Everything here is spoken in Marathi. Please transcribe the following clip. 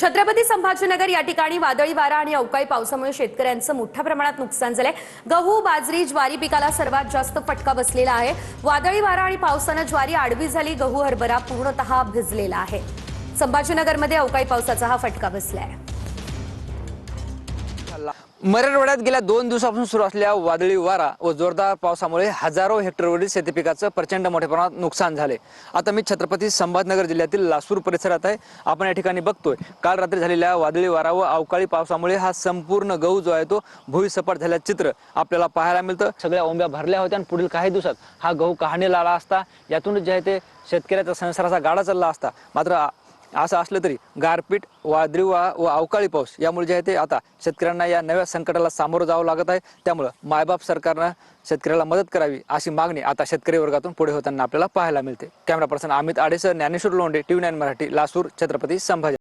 छत्रपती संभाजीनगर या ठिकाणी वादळी वारा आणि अवकाळी पावसामुळे शेतकऱ्यांचं मोठ्या प्रमाणात नुकसान झालंय। गहू, बाजरी, ज्वारी पिकाला सर्वात जास्त फटका बसलेला आहे। वादळी वारा आणि पावसाने ज्वारी आडवी झाली, गहू, हरभरा पूर्णतः भिजलेला आहे। संभाजीनगरमध्ये अवकाळी पावसाचा हा फटका बसलाय। मराठवाड्यात गेल्या 2 दिवसापासून सुरू असलेल्या वादळी वारा व जोरदार पावसामुळे हजारो हेक्टरवरील शेती पिकाचं प्रचंड मोठ्या प्रमाणात नुकसान झाले। आता मी छत्रपती संभाजीनगर जिल्ह्यातील लासूर परिसरात आहे। आपण या ठिकाणी बघतोय काल रात्री झालेल्या वादळी वारा व अवकाळी पावसामुळे हा संपूर्ण गहू जो आहे तो भुईसपाट झाल्याचं चित्र आपल्याला पाहायला मिळतं। सगळ्या ओंब्या भरल्या होत्या आणि पुढील काही दिवसात हा गहू कहाणीला आला असता, यातूनच जे आहे ते शेतकऱ्याचा संसाराचा गाडा चालला असता। मात्र असं असलं तरी गारपीट, वादळी वारा व अवकाळी पाऊस यामुळे जे आहे ते आता शेतकऱ्यांना या नव्या संकटाला सामोरं जावं लागत आहे। त्यामुळे मायबाप सरकारनं शेतकऱ्याला मदत करावी अशी मागणी आता शेतकरी वर्गातून पुढे होताना आपल्याला पाहायला मिळते। Camera person Amit Adesar, Dnyaneshwar Londhe, TV9 Marathi, Lasur, Chhatrapati Sambhaji.